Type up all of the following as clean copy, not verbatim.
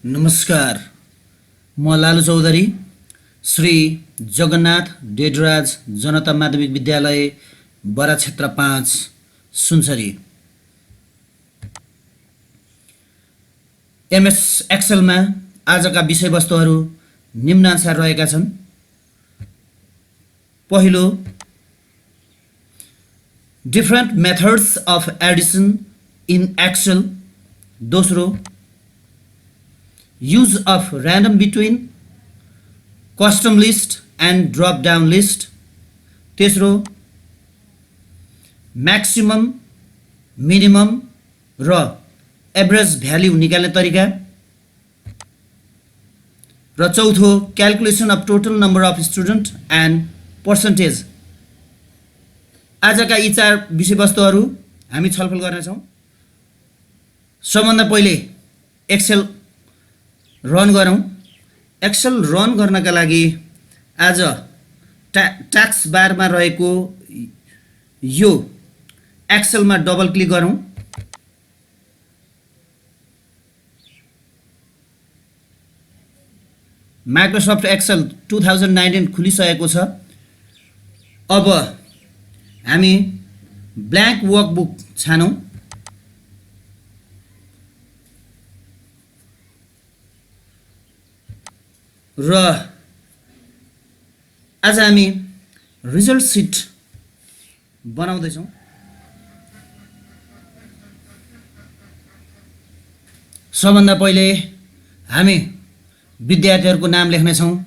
नमस्कार, म लालु चौधरी, श्री जगन्नाथ डेडराज जनता माध्यमिक विद्यालय बरा क्षेत्र 5 सुनसरी। एमएस एक्सेलमा आजका विषयवस्तुहरू निम्नानुसार रहेका छन्। पहिलो, different methods of addition in Excel. दोस्रो, use of random between custom list and drop down list। तेस्रो, maximum minimum र एभरेज भ्याल्यु निकाल्ने तरिका। र चौथो, calculation of total number of student and percentage. आजका यी 4 विषयवस्तुहरू हामी छलफल गर्नेछौँ। सबभन्दा पहिले एक्सेल रन गरौँ। एक्सेल रन गर्नका लागि आज टास्क बारमा रहेको यो एक्सेलमा डबल क्लिक गरौँ। माइक्रोसफ्ट एक्सेल 2019 खुलिसकेको छ। अब हामी ब्ल्याङ्क वर्कबुक छानौँ। र आज हामी रिजल्ट सिट बनाउँदैछौँ। सबभन्दा पहिले हामी विद्यार्थीहरूको नाम लेख्नेछौँ।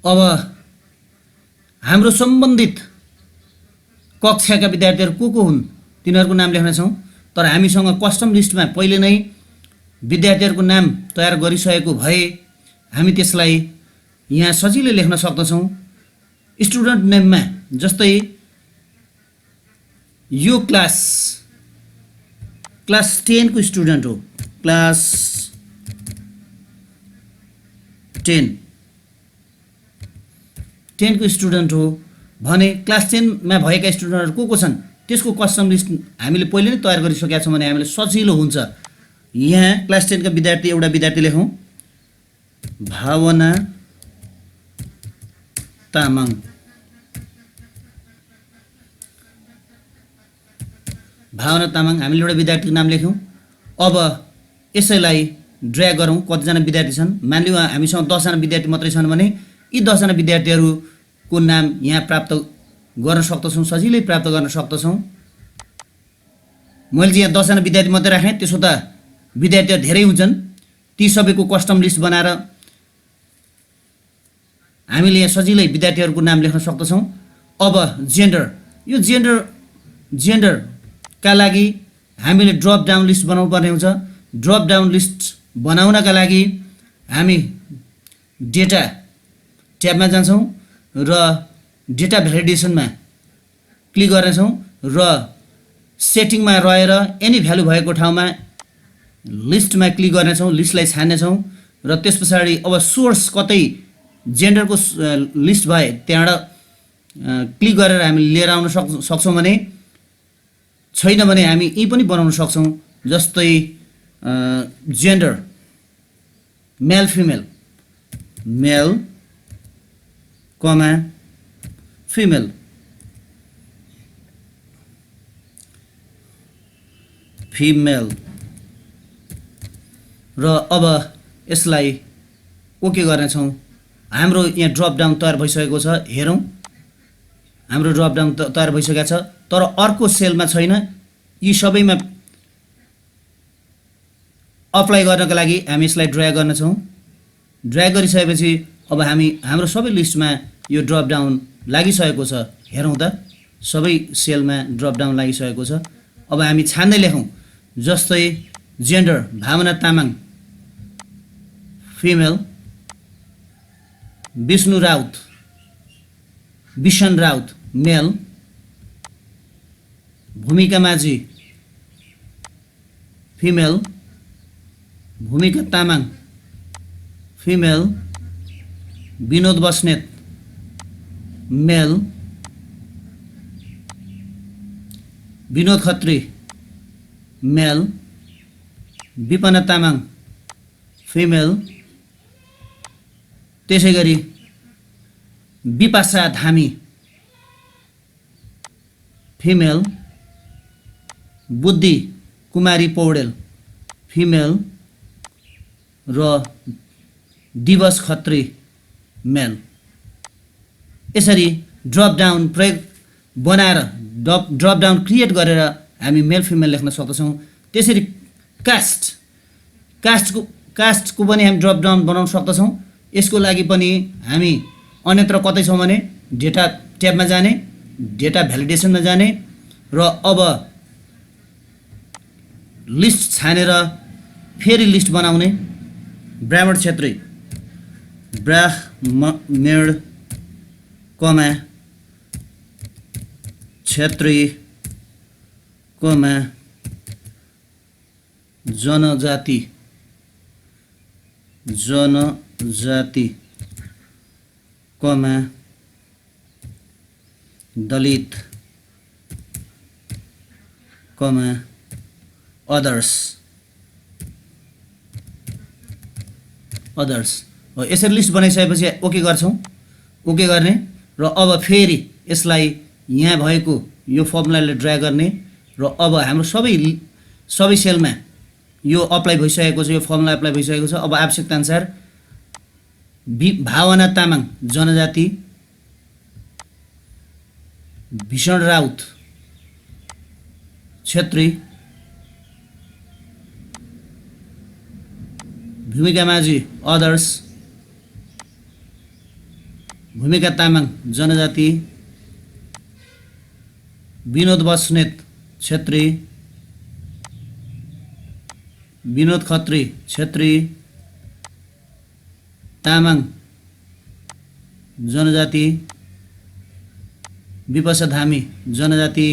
अब हाम्रो सम्बन्धित कक्षाका विद्यार्थीहरू को हुन् तिनीहरूको नाम लेख्नेछौँ। तर हामीसँग कस्टम लिस्टमा पहिले नै विद्यार्थीहरूको नाम तयार गरिसकेको भए हामी त्यसलाई यहाँ सजिलै लेख्न सक्दछौँ। स्टुडेन्ट नेममा जस्तै यो क्लास 10 को स्टुडेन्ट हो, क्लास 10 को स्टुडेन्ट हो भने क्लास 10 मा भएका स्टुडेन्टहरू को छन् त्यसको कस्टम लिस्ट हामीले पहिले नै तयार गरिसकेका छौँ भने हामीलाई सजिलो हुन्छ। यहाँ क्लास 10 का विद्यार्थी एउटा विद्यार्थी लेखौँ, भावना तामाङ। भावना तामाङ हामीले एउटा विद्यार्थीको नाम लेख्यौँ। अब यसैलाई ड्र्याग गरौँ। कतिजना विद्यार्थी छन्, मानिलिउँ हामीसँग 10 जना विद्यार्थी मात्रै छन् भने यी 10 जना विद्यार्थीहरूको नाम यहाँ प्राप्त गर्न सक्दछौँ, सजिलै प्राप्त गर्न सक्दछौँ। मैले चाहिँ यहाँ 10 जना विद्यार्थी मात्रै राखेँ, त्यसो त विद्यार्थीहरू धेरै हुन्छन्। ती सबैको कस्टम लिस्ट बनाएर हामीले यहाँ सजिलै विद्यार्थीहरूको नाम लेख्न सक्दछौँ। अब जेन्डर, यो जेन्डरका लागि हामीले ड्रप डाउन लिस्ट बनाउनु पर्ने हुन्छ। ड्रप डाउन लिस्ट बनाउनका लागि हामी डेटा ट्याबमा जान्छौँ र डेटा भ्यालिडेसनमा क्लिक गर्नेछौँ र सेटिङमा रहेर एनी भ्यालु भएको ठाउँमा लिस्टमा क्लिक गर्नेछौँ, लिस्टलाई छान्नेछौँ र त्यस पछाडि अब सोर्स कतै जेन्डरको लिस्ट भए त्यहाँबाट क्लिक गरेर हामी लिएर आउन सक्छौँ भने, छैन भने हामी यी पनि बनाउन सक्छौँ। जस्तै जेन्डर मेल फिमेल, मेल कमा फिमेल, फिमेल र अब यसलाई ओके गर्नेछौँ। हाम्रो यहाँ ड्रप डाउन तयार भइसकेको छ। हेरौँ, हाम्रो ड्रप डाउन तयार भइसकेको छ, तर अर्को सेलमा छैन। यी सबैमा अप्लाई गर्नका लागि हामी यसलाई ड्र्याग गर्नेछौँ। ड्र्याग गरिसकेपछि अब हामी हाम्रो सबै लिस्टमा यो ड्रप डाउन लागिसकेको छ। हेरौँ त, सबै सेलमा ड्रप डाउन लागिसकेको छ। अब हामी छान्दै लेखौँ। जस्तै जेन्डर भावना तामाङ फिमेल, विष्णु राउत विशन राउत मेल, भूमिका माझी फिमेल, भूमिका तामाङ फिमेल, विनोद बस्नेत मेल, विनोद खत्री मेल, विपना तामाङ फिमेल, त्यसै गरी विपाशा धामी फिमेल, बुद्धि कुमारी पौडेल फिमेल र दिवस खत्री मेल। यसरी ड्रप डाउन प्रयोग बनाएर ड्रप डाउन क्रिएट गरेर हामी मेल फिमेल लेख्न सक्दछौँ। त्यसरी कास्टको पनि हामी ड्रप डाउन बनाउन सक्दछौँ। यसको लागि पनि हामी अन्यत्र कतै छौँ भने डेटा ट्याबमा जाने, डेटा भ्यालिडेसनमा जाने र अब लिस्ट छानेर फेरि लिस्ट बनाउने। ब्राह्मण क्षेत्री ब्राह्मण कमा क्षेत्री कमा जनजाति कमा दलित कमा अदर्स। यसरी लिस्ट बनाइसकेपछि ओके गर्छौँ। ओके गर्ने र अब फेरि यसलाई यहाँ भएको यो फर्मुलाले ड्रा गर्ने र अब हाम्रो सबै सेलमा यो अप्लाई भइसकेको छ, यो फर्मुला अप्लाई भइसकेको छ। अब आवश्यकता अनुसार भावना तामाङ जनजाति, भीषण राउत क्षेत्री, भूमिका माझी अदर्स, भूमिका तामाङ जनजाति, विनोद बस्नेत क्षेत्री, विनोद खत्री क्षेत्री, तामाङ जनजाति, विपाशा धामी जनजाति,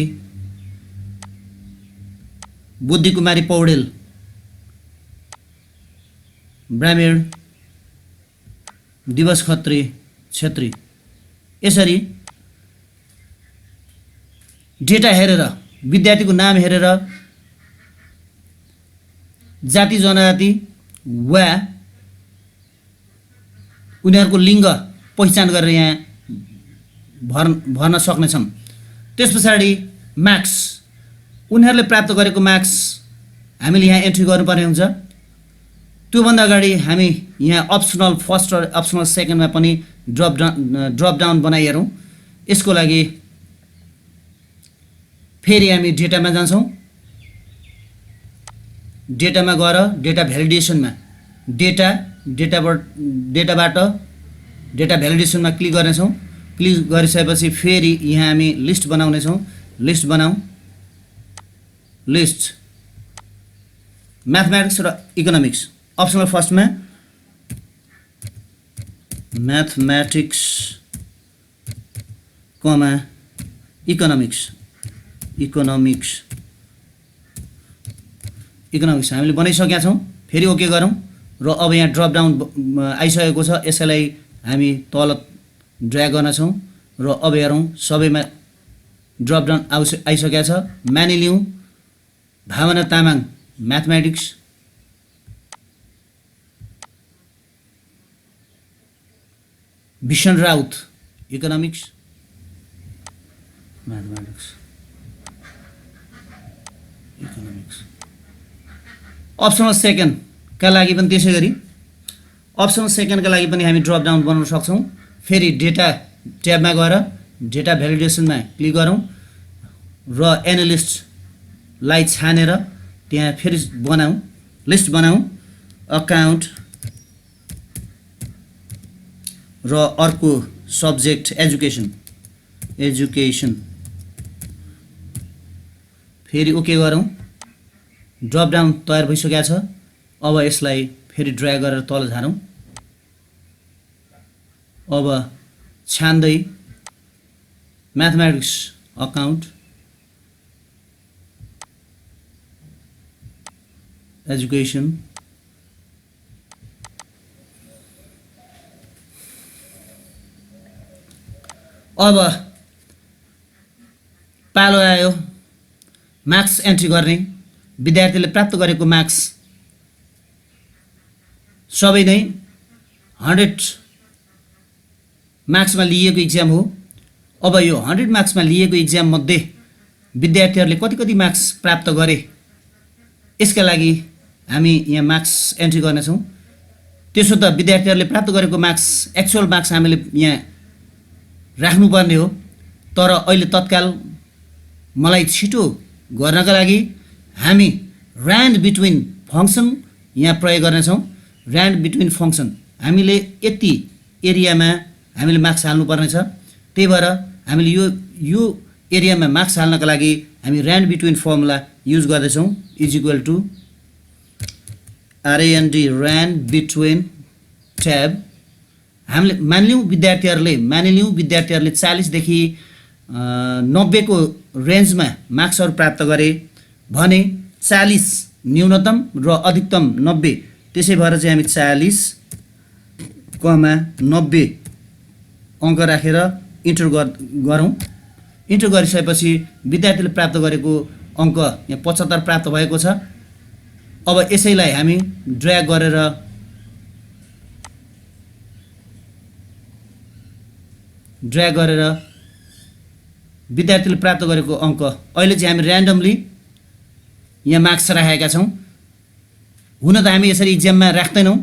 बुद्धि कुमारी पौडेल ब्राह्मण, दिवस खत्री क्षेत्री। यसरी डेटा हेरेर, विद्यार्थीको नाम हेरेर जाति जनजाति वा उनीहरूको लिङ्ग पहिचान गरेर यहाँ भर्न सक्नेछौँ। त्यस पछाडि मार्क्स, उनीहरूले प्राप्त गरेको मार्क्स हामीले यहाँ एन्ट्री गर्नुपर्ने हुन्छ। त्योभन्दा अगाडि हामी यहाँ अप्सनल फर्स्ट र अप्सनल सेकेन्डमा पनि ड्रप डाउन बनाइहेरौँ। यसको लागि फेरि हामी डेटामा जान्छौँ। डेटामा गएर डेटा भ्यालिडेसनमा डेटाबाट डेटा भ्यालिडेसनमा क्लिक गर्नेछौँ। क्लिक गरिसकेपछि फेरि यहाँ हामी लिस्ट बनाउनेछौँ। लिस्ट बनाऊ, लिस्ट म्याथमेटिक्स र इकोनोमिक्स। अप्सनल फर्स्टमा म्याथमेटिक्स कमा इकोनोमिक्स हामीले बनाइसकेका छौँ। फेरि ओके गरौँ र अब यहाँ ड्रप डाउन आइसकेको छ। यसैलाई हामी तल ड्र्याग गर्नेछौँ र अब हेरौँ सबैमा ड्रप डाउन आइसकेको छ। मानिलिउँ भावना तामाङ म्याथमेटिक्स, भीषण राउत इकोनोमिक्स, अप्सनल सेकेन्डका लागि पनि त्यसै गरी अप्सनल सेकेन्डका लागि पनि हामी ड्रप डाउन बनाउन सक्छौँ। फेरि डेटा ट्याबमा गएर डेटा भ्यालिडेसनमा क्लिक गरौँ र एनालिस्टलाई छानेर त्यहाँ फेरि लिस्ट बनाऊ अकाउन्ट र अर्को सब्जेक्ट एजुकेसन फेरि ओके गरौँ। ड्रप डाउन तयार भइसकेको छ। अब यसलाई फेरि ड्र्याग गरेर तल झारौँ। अब छान्दै म्याथमेटिक्स अकाउन्ट एजुकेसन अब पालो आयो मार्क्स एन्ट्री गर्ने। विद्यार्थीले प्राप्त गरेको मार्क्स सबै नै 100 मार्क्समा लिएको इक्जाम हो। अब यो 100 मार्क्समा लिएको इक्जाम मध्ये विद्यार्थीहरूले कति कति मार्क्स प्राप्त गरे यसका लागि हामी यहाँ मार्क्स एन्ट्री गर्नेछौँ। त्यसो त विद्यार्थीहरूले प्राप्त गरेको मार्क्स एक्चुअल मार्क्स हामीले यहाँ राख्नुपर्ने हो। तर अहिले तत्काल मलाई छिटो गर्नका लागि हामी ऱ्यान्ड बिट्विन फङ्सन यहाँ प्रयोग गर्नेछौँ। ऱ्यान्ड बिट्विन फङ्सन हामीले यति एरियामा हामीले मार्क्स हाल्नुपर्ने छ। त्यही भएर हामीले यो एरियामा मार्क्स हाल्नका लागि हामी ऱ्यान्ड बिट्विन फर्मुला युज गर्दैछौँ। Is equal to RAND rand between tab. हामीले मानिलिउँ विद्यार्थीहरूले 40 देखि 90 को रेन्जमा मार्क्सहरू प्राप्त गरे भने 40 न्यूनतम र अधिकतम 90। त्यसै भएर चाहिँ हामी 40,90 अङ्क राखेर इन्टर गरौँ। इन्टर गरिसकेपछि विद्यार्थीले प्राप्त गरेको अङ्क यहाँ 75 प्राप्त भएको छ। अब यसैलाई हामी ड्र्याग गरेर विद्यार्थीले प्राप्त गरेको अङ्क अहिले चाहिँ हामी ऱ्यान्डमली यहाँ मार्क्स राखेका छौँ। हुन त हामी यसरी इक्जाममा राख्दैनौँ।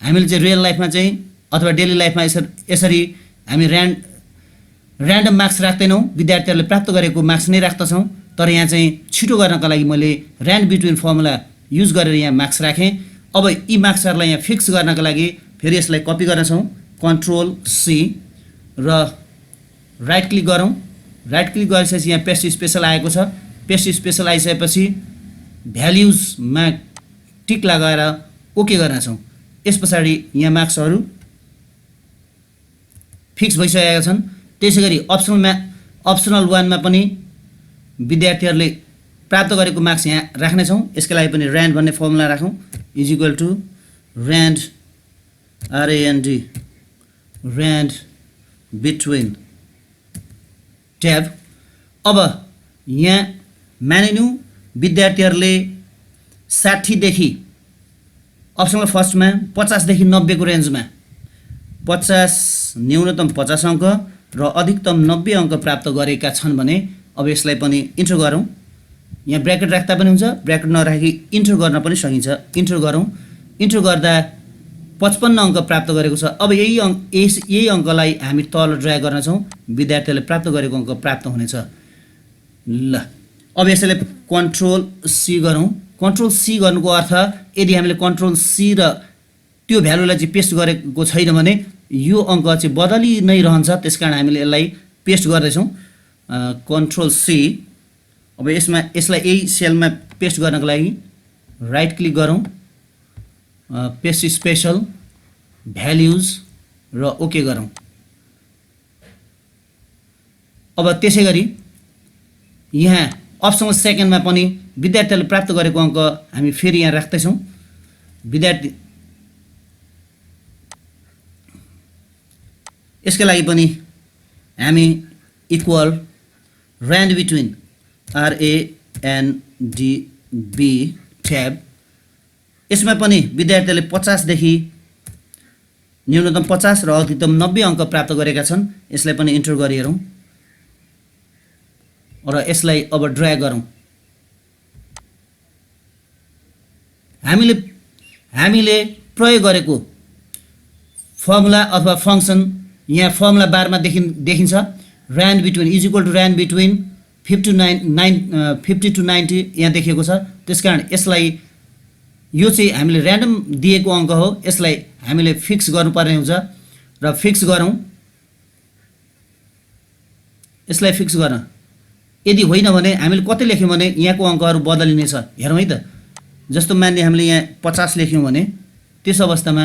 हामीले चाहिँ रियल लाइफमा चाहिँ अथवा डेली लाइफमा यसरी हामी ऱ्यान्डम मार्क्स राख्दैनौँ। विद्यार्थीहरूले प्राप्त गरेको मार्क्स नै राख्दछौँ। तर यहाँ चाहिँ छिटो गर्नका लागि मैले ऱ्यान्ड बिट्विन फर्मुला युज गरेर यहाँ मार्क्स राखेँ। अब यी मार्क्सहरूलाई यहाँ फिक्स गर्नका लागि फेरि यसलाई कपी गर्नेछौँ। Ctrl C र राइट क्लिक गरौँ। राइट क्लिक गरिसकेपछि यहाँ पेस्ट स्पेसल आएको छ। पेस्ट स्पेसल आइसकेपछि भ्याल्युजमा टिक लगाएर ओके गर्नेछौँ। यस पछाडि यहाँ मार्क्सहरू फिक्स भइसकेका छन्। त्यसै गरी अप्सनल 1 मा पनि विद्यार्थीहरूले प्राप्त गरेको मार्क्स यहाँ राख्नेछौँ। यसका लागि पनि ऱ्यान्ड भन्ने फर्मुला राखौँ। Is equal to rand RAND rand between tab. अब यहाँ मानिलिउँ विद्यार्थीहरूले 60 देखि अप्सनल फर्स्टमा 50 देखि 90 को रेन्जमा 50 न्यूनतम 50 अङ्क र अधिकतम 90 अङ्क प्राप्त गरेका छन् भने अब यसलाई पनि इन्टर गरौँ। यहाँ ब्र्याकेट राख्दा पनि हुन्छ, ब्र्याकेट नराखी इन्टर गर्न पनि सकिन्छ। इन्टर गरौँ। इन्टर गर्दा 55 अङ्क प्राप्त गरेको छ। अब यही अङ्कलाई हामी तल ड्र्याग गर्नेछौँ। विद्यार्थीहरूले प्राप्त गरेको अङ्क प्राप्त हुनेछ। ल अब यसैले Ctrl C गरौँ। Ctrl C गर्नुको अर्थ यदि हामीले Ctrl C र त्यो भ्यालुलाई चाहिँ पेस्ट गरेको छैन भने यो अङ्क चाहिँ बदली नै रहन्छ। त्यसकारण हामीले यसलाई पेस्ट गर्दैछौँ। Ctrl C। अब यसलाई यही सेलमा पेस्ट गर्नको लागि राइट क्लिक गरौँ। पेस्ट स्पेसल भ्याल्युज र ओके गरौँ। अब त्यसै गरी यहाँ अप्सनल सेकेन्डमा पनि विद्यार्थीहरूले प्राप्त गरेको अङ्क हामी फेरि यहाँ राख्दैछौँ। यसका लागि पनि हामी equal rand between RAND B tab. यसमा पनि विद्यार्थीहरूले 50 देखि न्यूनतम 50 र अधिकतम 90 अङ्क प्राप्त गरेका छन्। यसलाई पनि इन्टर गरिहेरौँ र यसलाई अब ड्र्याग गरौँ। हामीले प्रयोग गरेको फर्मुला अथवा फङ्सन यहाँ फर्मुला बारमा देखिन्छ। Rand between is equal to rand between 50 to 90 यहाँ देखिएको छ। त्यसकारण यसलाई यो चाहिँ हामीले ऱ्यान्डम दिएको अङ्क हो। यसलाई हामीले फिक्स गर्नुपर्ने हुन्छ र फिक्स गरौँ। यसलाई फिक्स गर्न यदि होइन भने हामीले कति लेख्यौँ भने यहाँको अङ्कहरू बदलिनेछ। हेरौँ है त। जस्तो मान्ने हामीले यहाँ 50 लेख्यौँ भने त्यस अवस्थामा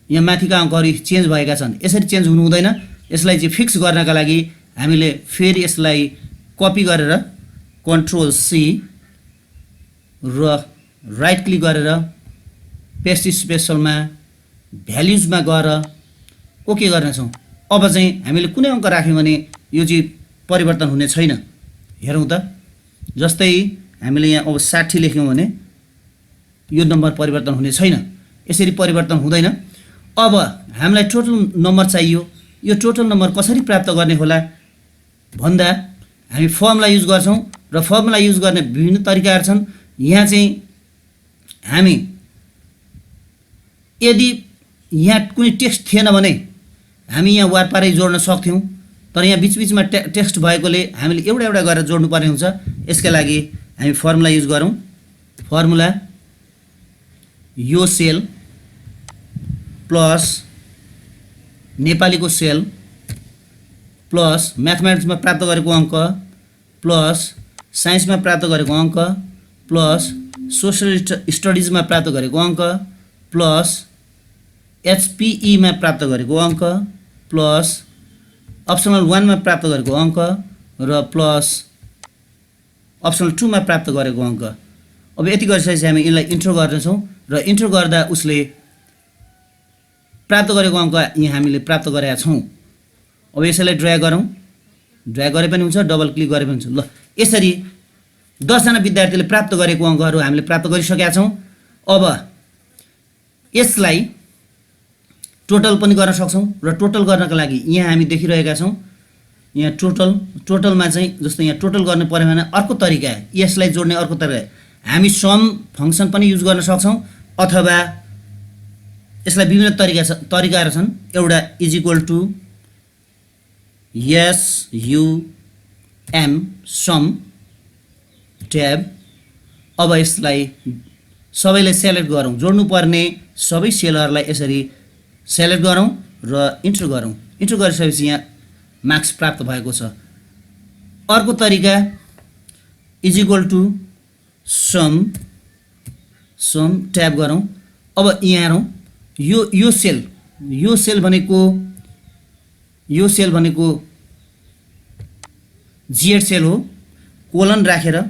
यहाँ माथिका अङ्कहरू चेन्ज भएका छन्। यसरी चेन्ज हुनु हुँदैन। यसलाई चाहिँ फिक्स गर्नका लागि हामीले फेरि यसलाई कपी गरेर Ctrl C र राइट क्लिक गरेर पेस्ट स्पेसलमा भ्याल्युजमा गएर ओके गर्नेछौँ। अब चाहिँ हामीले कुनै अङ्क राख्यौँ भने यो चाहिँ परिवर्तन हुने छैन। हेरौँ त। जस्तै हामीले यहाँ अब 60 लेख्यौँ भने यो नम्बर परिवर्तन हुने छैन। यसरी परिवर्तन हुँदैन। अब हामीलाई टोटल नम्बर चाहियो। यो टोटल नम्बर कसरी प्राप्त गर्ने होला भन्दा हामी फर्मुला युज गर्छौँ र फर्मुला युज गर्ने विभिन्न तरिकाहरू छन्। यहाँ चाहिँ हामी यदि यहाँ कुनै टेक्स्ट थिएन भने हामी यहाँ वारपारै जोड्न सक्थ्यौँ, तर यहाँ बिचबिचमा टेक्स्ट भएकोले हामीले एउटा एउटा गरेर जोड्नुपर्ने हुन्छ। यसका लागि हामी फर्मुला युज गरौँ। फर्मुला यो सेल प्लस नेपालीको सेल प्लस म्याथमेटिक्समा प्राप्त गरेको अङ्क प्लस साइन्समा प्राप्त गरेको अङ्क प्लस सोसल स्टडिजमा प्राप्त गरेको अङ्क प्लस एचपिईमा प्राप्त गरेको अङ्क प्लस अप्सनल 1 मा प्राप्त गरेको अङ्क र प्लस अप्सनल 2 मा प्राप्त गरेको अङ्क। अब यति गरिसकेपछि हामी यसलाई इन्टर गर्नेछौँ र इन्टर गर्दा उसले प्राप्त गरेको अङ्क यहाँ हामीले प्राप्त गरेका छौँ। अब यसैलाई ड्र्याग गरौँ। ड्र्याग गरे पनि हुन्छ, डबल क्लिक गरे पनि हुन्छ। ल यसरी 10 जना विद्यार्थीले प्राप्त गरेको अङ्कहरू हामीले प्राप्त गरिसकेका छौँ। अब यसलाई टोटल पनि गर्न सक्छौँ र टोटल गर्नका लागि यहाँ हामी देखिरहेका छौँ। यहाँ टोटलमा चाहिँ जस्तो यहाँ टोटल गर्नु पर्यो भने अर्को तरिका, यसलाई जोड्ने अर्को तरिका हामी सम फङ्सन पनि युज गर्न सक्छौँ अथवा यसलाई विभिन्न तरिकाहरू छन्। एउटा is equal to SUM sum tab. अब यसलाई सबैले सेलेक्ट गरौँ, जोड्नुपर्ने सबै सेलहरूलाई यसरी सेलेक्ट गरौँ र इन्टर गरौँ। इन्टर गरिसकेपछि यहाँ मार्क्स प्राप्त भएको छ। अर्को तरिका is equal to sum tab गरौँ। अब यहाँ हेरौँ यो सेल भनेको जिएड सेल हो। कोलन राखेर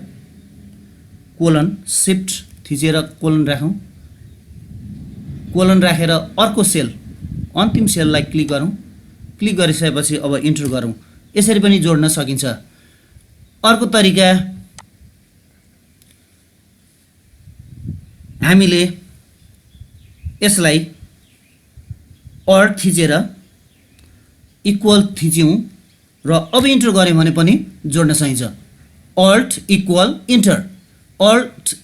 कोलन शिफ्ट थिचेर कोलन राखौँ। कोलन राखेर अर्को सेल अन्तिम सेललाई क्लिक गरौँ। क्लिक गरिसकेपछि अब इन्टर गरौँ। यसरी पनि जोड्न सकिन्छ। अर्को तरिका हामीले यसलाई अल्ट थिचेर इक्वल थिच्यौँ र अब इन्टर गऱ्यौँ भने पनि जोड्न सकिन्छ। अल्ट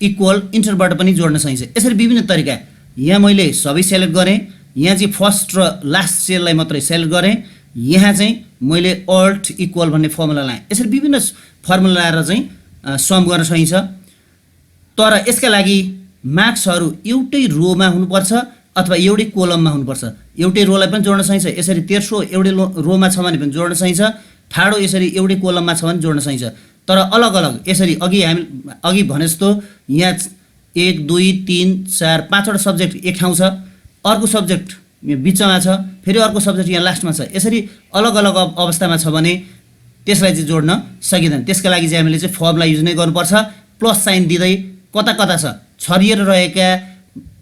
इक्वल इन्टरबाट पनि जोड्न सकिन्छ। यसरी विभिन्न तरिका। यहाँ मैले सबै सेलेक्ट गरेँ, यहाँ चाहिँ फर्स्ट र लास्ट सेललाई मात्रै सेलेक्ट गरेँ। यहाँ चाहिँ मैले अल्ट इक्वल भन्ने फर्मुला लाएँ। यसरी विभिन्न फर्मुला लाएर चाहिँ सम गर्न सकिन्छ। तर यसका लागि मार्क्सहरू एउटै रोमा हुनुपर्छ अथवा एउटै कोलममा हुनुपर्छ। एउटै रोलाई पनि जोड्न सकिन्छ। यसरी तेर्सो एउटै रोमा छ भने पनि जोड्न सकिन्छ। ठाडो यसरी एउटै कोलममा छ भने जोड्न सकिन्छ। तर अलग अलग यसरी अघि भने जस्तो यहाँ 1 2 3 4 5वटा सब्जेक्ट एक ठाउँ छ, अर्को सब्जेक्ट बिचमा छ, फेरि अर्को सब्जेक्ट यहाँ लास्टमा छ। यसरी अलग अलग अवस्थामा छ भने त्यसलाई चाहिँ जोड्न सकिँदैन। त्यसका लागि चाहिँ हामीले चाहिँ फर्मुला युज नै गर्नुपर्छ। प्लस साइन दिँदै कता कता छ छरिएर रहेका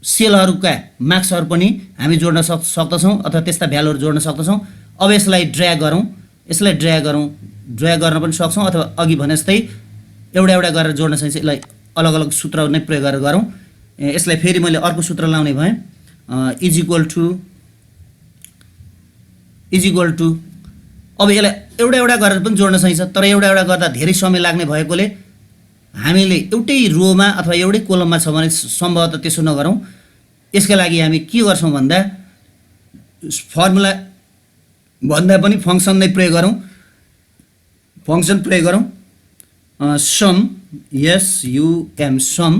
सेलहरूका मार्क्सहरू पनि हामी जोड्न सक्दछौँ अथवा त्यस्ता भ्यालुहरू जोड्न सक्दछौँ। अब यसलाई ड्र्याग गरौँ। ड्र्याग गर्न पनि सक्छौँ अथवा अघि भने जस्तै एउटा एउटा गरेर जोड्न सकिन्छ। यसलाई अलग अलग सूत्र नै प्रयोग गरेर गरौँ। यसलाई फेरि मैले अर्को सूत्र लाउने भएँ। इज इक्वल टु अब यसलाई एउटा एउटा गरेर पनि जोड्न सकिन्छ। तर एउटा एउटा गर्दा धेरै समय लाग्ने भएकोले हामीले एउटै रोमा अथवा एउटै कोलममा छ भने सम्भवतः त्यसो नगरौँ। यसका लागि हामी के गर्छौँ भन्दा फर्मुला भन्दा पनि फङ्सन नै प्रयोग गरौँ। फङ्सन प्रयोग गरौँ। सम SUM सम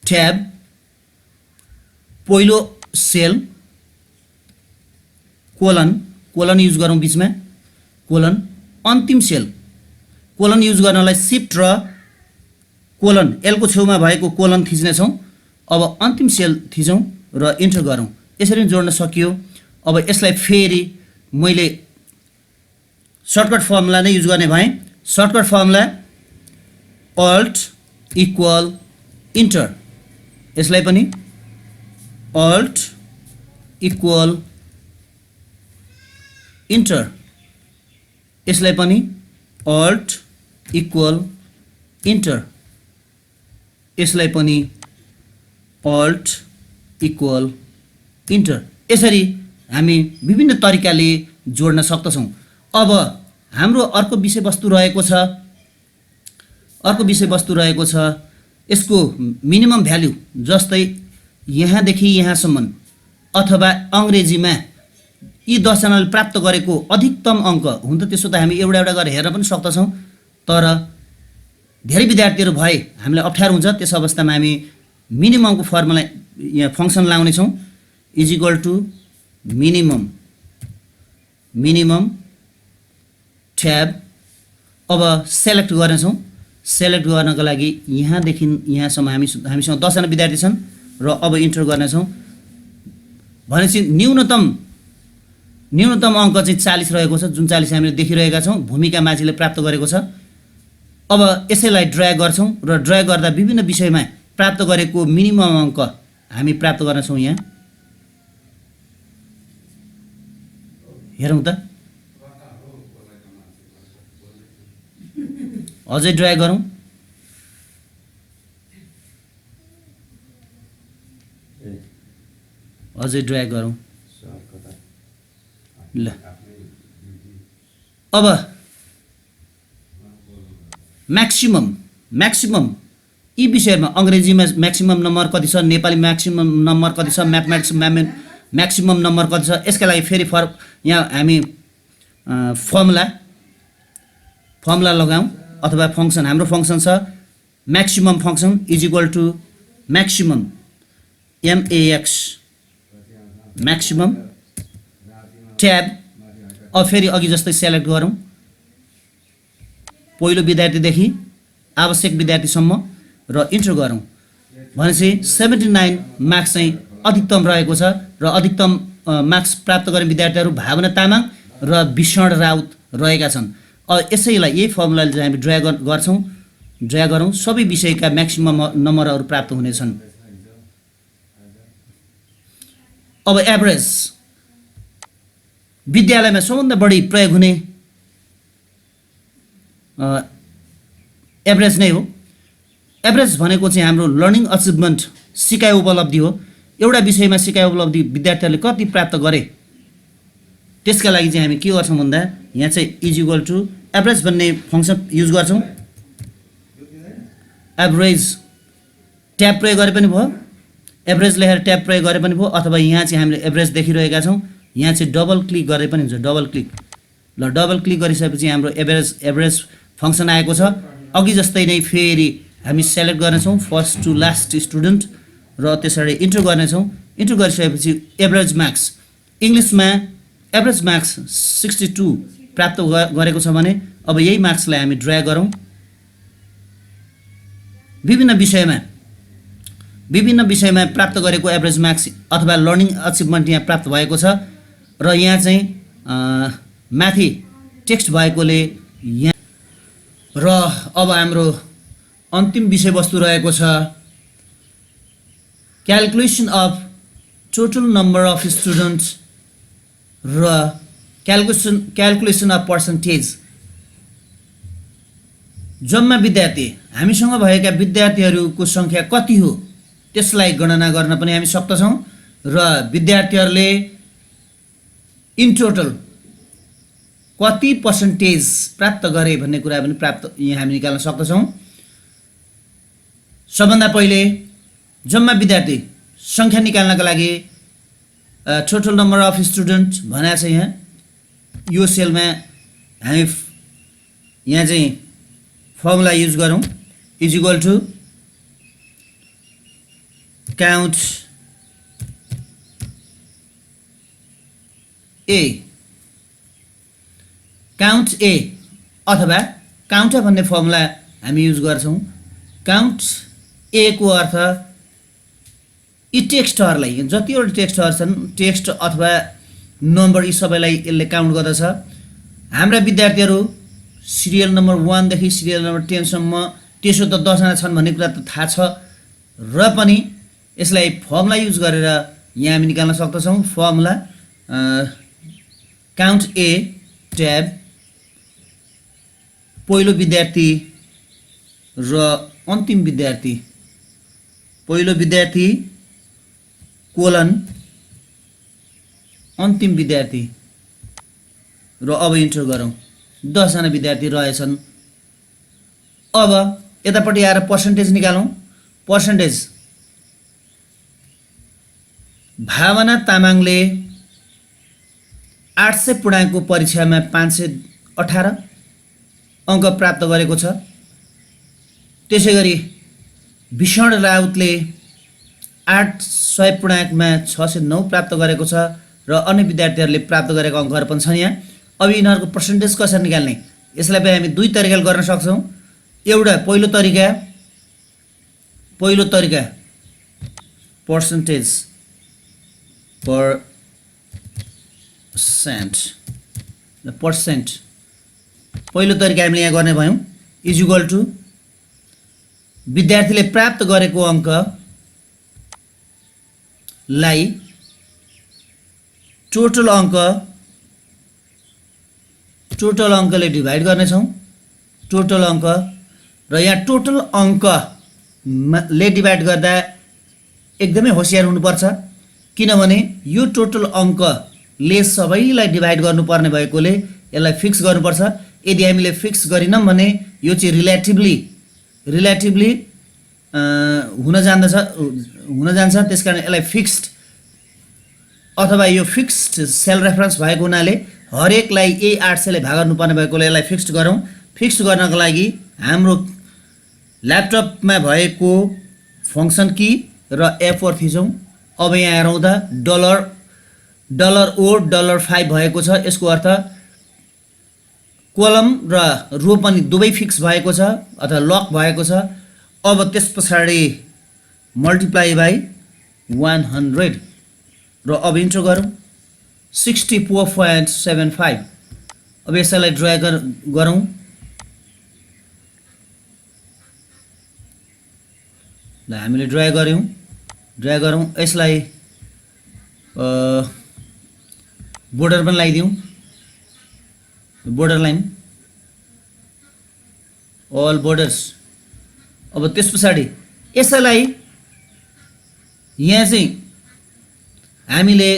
ट्याब पहिलो सेल कोलन युज गरौँ बिचमा कोलन अन्तिम सेल। कोलन युज गर्नलाई शिफ्ट र कोलन एलको छेउमा भएको कोलन थिच्नेछौँ। अब अन्तिम सेल थिचौँ र इन्टर गरौँ। यसरी जोड्न सकियो। अब यसलाई फेरि मैले सर्टकट फर्मुला नै युज गर्ने भएँ। Shortcut formula alt equal enter. यसलाई पनि अल्ट इक्वल इन्टर। यसलाई पनि अल्ट इक्वल इन्टर। यसलाई पनि अल्ट इक्वल इन्टर। यसरी हामी विभिन्न तरिकाले जोड्न सक्दछौँ। अब हाम्रो अर्को विषयवस्तु रहेको छ यसको मिनिमम भ्यालु, जस्तै यहाँदेखि यहाँसम्म अथवा अङ्ग्रेजीमा यी 10 जनाले प्राप्त गरेको अधिकतम अङ्क। हुन त त्यसो त हामी एउटा एउटा गरेर हेर्न पनि सक्दछौँ, तर धेरै विद्यार्थीहरू भए हामीलाई अप्ठ्यारो हुन्छ। त्यस अवस्थामा हामी मिनिममको फर्मुला यहाँ फङ्सन लाउनेछौँ, is equal to minimum tab. अब सेलेक्ट गर्नेछौँ। सेलेक्ट गर्नको लागि यहाँदेखि यहाँसम्म हामीसँग 10 जना विद्यार्थी छन् र अब इन्टर गर्नेछौँ। भनेपछि न्यूनतम अङ्क चाहिँ 40 रहेको छ, जुन 40 हामीले देखिरहेका छौँ भूमिका माझीले प्राप्त गरेको छ। अब यसैलाई ड्र्याग गर्छौँ र ड्र्याग गर्दा विभिन्न विषयमा प्राप्त गरेको मिनिमम अङ्क हामी प्राप्त गर्नेछौँ। यहाँ हेरौँ त, अझै ड्र्याग गरौँ। अझै ड्र्याग गरौँ। ल अब म्याक्सिमम यी विषयमा अङ्ग्रेजीमा म्याक्सिमम नम्बर कति छ, नेपाली म्याक्सिमम नम्बर कति छ, म्याथमेटिक्स म्याक्सिमम नम्बर कति छ, यसका लागि फेरि यहाँ हामी फर्मुला लगाउँ अथवा फङ्सन। हाम्रो फङ्सन छ maximum function is equal to maximum MAX maximum tab. अब फेरि अघि जस्तै सेलेक्ट गरौँ, पहिलो विद्यार्थीदेखि आवश्यक विद्यार्थीसम्म र इन्टर गरौँ। भनेपछि 79 मार्क्स चाहिँ अधिकतम रहेको छ र अधिकतम मार्क्स प्राप्त गर्ने विद्यार्थीहरू भावना तामाङ र विषण राउत रहेका छन्। यसैलाई यही फर्मुलाले चाहिँ हामी ड्र्याग गरौँ, सबै विषयका म्याक्सिमम नम्बरहरू प्राप्त हुनेछन्। अब एभरेज विद्यालयमा सबभन्दा बढी प्रयोग हुने एभरेज नै हो। एभरेज भनेको चाहिँ हाम्रो लर्निङ अचिभमेन्ट, सिकाइ उपलब्धि हो। एउटा विषयमा सिकाइ उपलब्धि विद्यार्थीहरूले कति प्राप्त गरे त्यसका लागि चाहिँ हामी के गर्छौँ भन्दा यहाँ चाहिँ इज इक्वल टु एभरेज भन्ने फङ्सन युज गर्छौँ। एभरेज ट्याब प्रयोग गरे पनि भयो, एभरेज लेखेर ट्याब प्रयोग गरे पनि भयो, अथवा यहाँ चाहिँ हामीले एभरेज देखिरहेका छौँ, यहाँ चाहिँ डबल क्लिक गरे पनि हुन्छ। डबल क्लिक गरिसकेपछि हाम्रो एभरेज फङ्सन आएको छ। अघि जस्तै नै फेरि हामी सेलेक्ट गर्नेछौँ फर्स्ट टु लास्ट स्टुडेन्ट र त्यसरी इन्टर गर्नेछौँ। इन्टर गरिसकेपछि एभरेज मार्क्स, इङ्ग्लिसमा एभरेज मार्क्स 62 प्राप्त गरेको छ भने अब यही मार्क्सलाई हामी ड्र्याग गरौँ। विभिन्न विषयमा प्राप्त गरेको एभरेज मार्क्स अथवा लर्निङ अचिभमेन्ट यहाँ प्राप्त भएको छ र यहाँ चाहिँ माथि टेक्स्ट भएकोले यहाँ। र अब हाम्रो अन्तिम विषयवस्तु रहेको छ calculation of total number of students र क्यालकुलेसन अफ पर्सेन्टेज। जम्मा विद्यार्थी, हामीसँग भएका विद्यार्थीहरूको सङ्ख्या कति हो त्यसलाई गणना गर्न पनि हामी सक्दछौँ र विद्यार्थीहरूले इन टोटल कति पर्सेन्टेज प्राप्त गरे भन्ने कुरा पनि यहाँ हामी निकाल्न सक्दछौँ। सबभन्दा पहिले जम्मा विद्यार्थी सङ्ख्या निकाल्नका लागि टोटल नम्बर अफ स्टुडेन्ट भनेको छ यहाँ। यो सेलमा हामी यहाँ चाहिँ फर्मुला युज गरौँ, इज इक्वल टु काउन्ट ए अथवा काउन्ट भन्ने फर्मुला हामी युज गर्छौँ। काउन्ट ए को अर्थ यी टेक्स्टहरूलाई, जतिवटा टेक्स्टहरू छन्, टेक्स्ट अथवा नम्बर, यी सबैलाई यसले काउन्ट गर्दछ। हाम्रा विद्यार्थीहरू सिरियल नम्बर 1 देखि सिरियल नम्बर 10 सम्म, त्यसो त 10 जना छन् भन्ने कुरा त थाहा छ र पनि यसलाई फर्मुला युज गरेर यहाँ हामी निकाल्न सक्दछौँ। फर्मुला काउन्ट ए ट्याब पहिलो विद्यार्थी र अन्तिम विद्यार्थी, पहिलो विद्यार्थी कोलन अन्तिम विद्यार्थी र अब इन्टर गरौँ 10 जना विद्यार्थी रहेछन्। अब यतापट्टि आएर पर्सेन्टेज निकालौँ। पर्सेन्टेज भावना तामाङले 800 पूर्णाङ्कको परीक्षामा 518 अङ्क प्राप्त गरेको छ। त्यसै गरी भीषण राउतले 800 पूर्णाङ्कमा 609 प्राप्त गरेको छ र अन्य विद्यार्थीहरूले प्राप्त गरेको अङ्कहरू पनि छन् यहाँ। अब यिनीहरूको पर्सेन्टेज कसरी निकाल्ने, यसलाई पनि हामी दुई तरिकाले गर्न सक्छौँ। एउटा पहिलो तरिका पर्सेन्टेज पर्सेन्ट पहिलो तरिका हामीले यहाँ गर्ने भयौँ इज इक्वल टु विद्यार्थीले प्राप्त गरेको अङ्कलाई टोटल अङ्कले डिभाइड गर्नेछौँ। टोटल अङ्क र यहाँ टोटल अङ्कले डिभाइड गर्दा एकदमै होसियार हुनुपर्छ, किनभने यो टोटल अङ्कले सबैलाई डिभाइड गर्नुपर्ने भएकोले यसलाई फिक्स गर्नुपर्छ। यदि हामीले फिक्स गरिनौँ भने यो चाहिँ रिलेटिभली हुन जान्छ। त्यसकारण यसलाई फिक्स्ड अथवा यो फिक्स्ड सेल रेफरेन्स भएको हुनाले हरेकलाई यही 800ले भाग गर्नुपर्ने भएकोले यसलाई फिक्स्ड गरौँ। फिक्स्ड गर्नको लागि हाम्रो ल्यापटपमा भएको फङ्सन की र F4 थिचौँ। अब यहाँ हेरौँदा $O$5 भएको छ। यसको अर्थ कोलम र रो पनि दुवै फिक्स भएको छ अथवा लक भएको छ। अब त्यस पछाडि मल्टिप्लाई बाई 100 र अब इन्टर गरौँ 64.75। अब यसलाई ड्रा गरौँ। ल हामीले ड्रा गरौँ। यसलाई बोर्डर पनि लगाइदिउँ, बोर्डर लाइन अल बोर्डर्स। अब त्यस पछाडि यसलाई यहाँ चाहिँ हामीले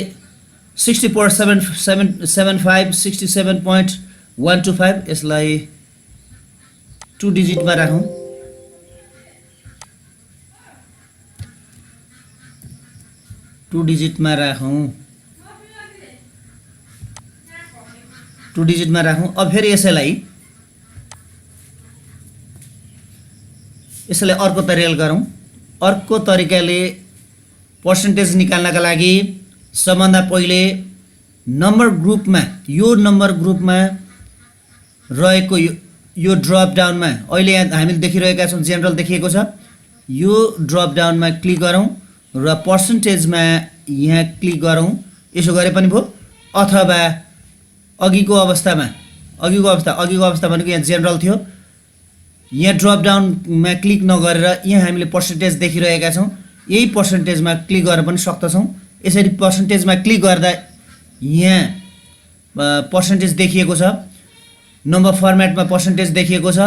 67.125 यसलाई 2 डिजिटमा राखौँ। टु डिजिटमा राखौँ। अब फेरि यसैलाई अर्को तरिकाले गरौँ। अर्को तरिकाले पर्सेन्टेज निकाल्नका लागि सबभन्दा पहिले नम्बर ग्रुपमा रहेको यो ड्रप डाउनमा अहिले यहाँ हामीले देखिरहेका छौँ, जेनरल देखिएको छ। यो ड्रप डाउनमा क्लिक गरौँ र पर्सेन्टेजमा यहाँ क्लिक गरौँ। यसो गरे पनि भयो, अथवा अघिको अवस्था भनेको यहाँ जेनरल थियो। यहाँ ड्रप डाउनमा क्लिक नगरेर यहाँ हामीले पर्सेन्टेज देखिरहेका छौँ, यही पर्सेन्टेजमा क्लिक गरेर पनि सक्दछौँ। यसरी पर्सेन्टेजमा क्लिक गर्दा यहाँ पर्सेन्टेज देखिएको छ, नम्बर फर्मेटमा पर्सेन्टेज देखिएको छ।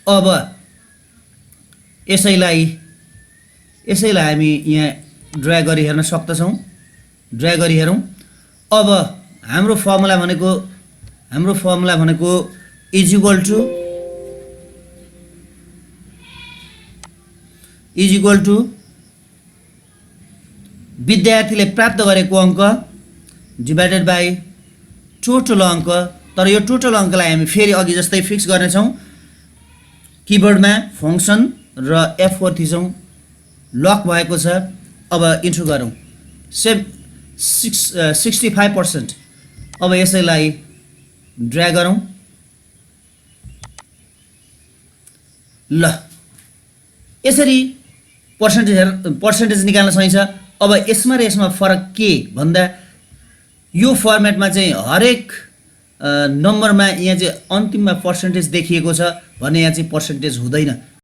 अब यसैलाई हामी यहाँ ड्रा गरी हेर्न सक्दछौँ। ड्रा गरी हेरौँ। अब हाम्रो फर्मुला भनेको इज इक्वल टु विद्यार्थीले प्राप्त गरेको अङ्क डिभाइडेड बाई टोटल अङ्क। तर यो टोटल अङ्कलाई हामी फेरि अघि जस्तै फिक्स गर्नेछौँ। किबोर्डमा फङ्सन र F4 थिचौँ, लक भएको छ। अब इन्टर गरौँ 65%। अब यसैलाई ड्रा गरौँ। ल यसरी पर्सेन्टेज निकाल्न सकिन्छ। अब यसमा र यसमा फरक के भन्दा यो फर्मेटमा चाहिँ हरेक नम्बरमा यहाँ चाहिँ अन्तिममा पर्सेन्टेज देखिएको छ भने यहाँ चाहिँ पर्सेन्टेज हुँदैन।